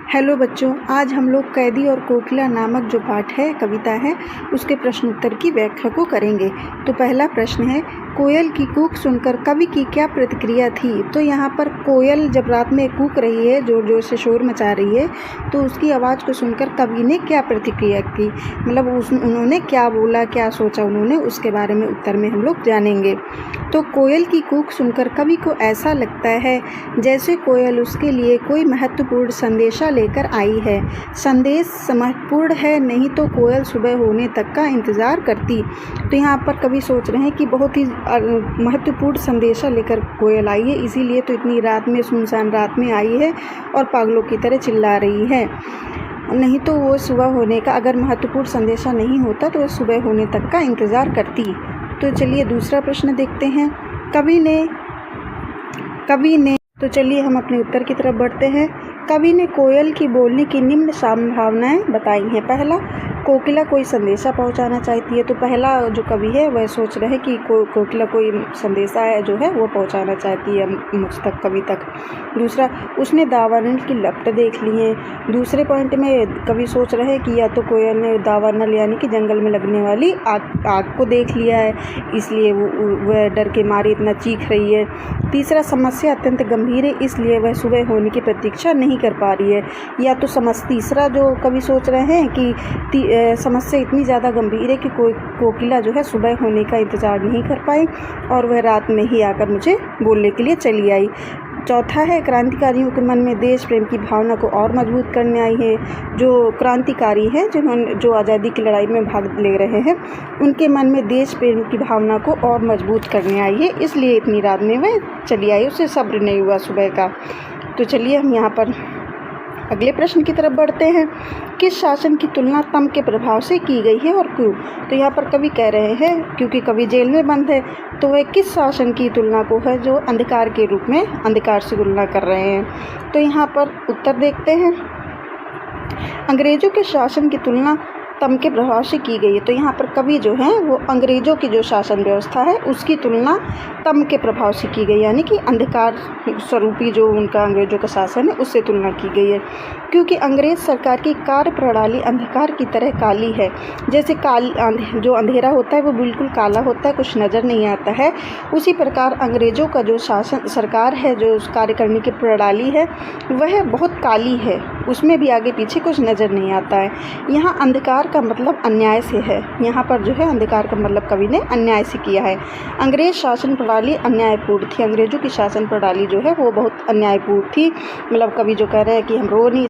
Hello बच्चों, आज हम लोग कैदी और कोकिला नामक जो पाठ है, कविता है, उसके प्रश्न उत्तर की व्याख्या को करेंगे। तो पहला प्रश्न है, कोयल की कूक सुनकर कवि की क्या प्रतिक्रिया थी। तो यहाँ पर कोयल जब रात में कूक रही है, जोर जोर से शोर मचा रही है, तो उसकी आवाज़ को सुनकर कवि ने क्या प्रतिक्रिया की, मतलब उन्होंने क्या बोला, क्या सोचा उन्होंने, उसके बारे में उत्तर में हम लोग जानेंगे। तो कोयल की कूक सुनकर कवि को ऐसा लगता है जैसे कोयल उसके लिए कोई महत्वपूर्ण संदेशा लेकर आई है। संदेश महत्वपूर्ण है, नहीं तो कोयल सुबह होने तक का इंतज़ार करती। तो यहाँ पर कवि सोच रहे हैं कि बहुत ही महत्वपूर्ण संदेशा लेकर कोयल आई है, इसीलिए तो इतनी रात में, सुनसान रात में आई है और पागलों की तरह चिल्ला रही है। नहीं तो वो सुबह होने का, अगर महत्वपूर्ण संदेशा नहीं होता तो वो सुबह होने तक का इंतज़ार करती। तो चलिए दूसरा प्रश्न देखते हैं। कवि ने तो चलिए हम अपने उत्तर की तरफ बढ़ते हैं। कवि ने कोयल की बोलने की निम्न संभावनाएं बताई हैं। पहला, कोकिला कोई संदेशा पहुंचाना चाहती है। तो पहला जो कवि है वह सोच रहे हैं कि कोकिला कोई संदेशा है जो है वो पहुंचाना चाहती है मुझ तक, कवि तक। दूसरा, उसने दावानल की लपट देख ली है। दूसरे पॉइंट में कवि सोच रहे हैं कि या तो कोयल ने दावानल यानी कि जंगल में लगने वाली आग को देख लिया है, इसलिए वह डर के मारे इतना चीख रही है। तीसरा, समस्या अत्यंत गंभीर है, इसलिए वह सुबह होने की प्रतीक्षा नहीं कर पा रही है। या तो तीसरा जो कवि सोच रहे हैं कि समस्या इतनी ज़्यादा गंभीर है कि कोई कोकिला जो है सुबह होने का इंतज़ार नहीं कर पाई और वह रात में ही आकर मुझे बोलने के लिए चली आई। चौथा है, क्रांतिकारियों के मन में देश प्रेम की भावना को और मजबूत करने आई है। जो क्रांतिकारी हैं, जो आज़ादी की लड़ाई में भाग ले रहे हैं, उनके मन में देश प्रेम की भावना को और मजबूत करने आई है, इसलिए इतनी रात में वह चली आई, उसे सब्र नहीं हुआ सुबह का। तो चलिए हम यहाँ पर अगले प्रश्न की तरफ बढ़ते हैं। किस शासन की तुलना तम के प्रभाव से की गई है और क्यों। तो यहाँ पर कवि कह रहे हैं, क्योंकि कवि जेल में बंद है, तो वह किस शासन की तुलना को है जो अंधकार के रूप में अंधकार से तुलना कर रहे हैं। तो यहाँ पर उत्तर देखते हैं। अंग्रेजों के शासन की तुलना तम के प्रभाव से की गई है। तो यहाँ पर कवि जो हैं वो अंग्रेज़ों की जो शासन व्यवस्था है उसकी तुलना तम के प्रभाव से की गई, यानी कि अंधकार स्वरूपी जो उनका अंग्रेज़ों का शासन है उससे तुलना की गई है। क्योंकि अंग्रेज़ सरकार की कार्य प्रणाली अंधकार की तरह काली है। जैसे जो अंधेरा होता है वो बिल्कुल काला होता है, कुछ नज़र नहीं आता है, उसी प्रकार अंग्रेज़ों का जो शासन सरकार है, जो कार्य करने की प्रणाली है, वह बहुत काली है, उसमें भी आगे पीछे कुछ नज़र नहीं आता है। यहाँ अंधकार का मतलब अन्याय से है। यहाँ पर जो है अंधकार का मतलब कवि ने अन्याय से किया है। अंग्रेज शासन प्रणाली अन्यायपूर्ण थी। अंग्रेजों की शासन प्रणाली जो है वो बहुत अन्यायपूर्ण थी। मतलब कवि जो कह रहे हैं कि हम रो नहीं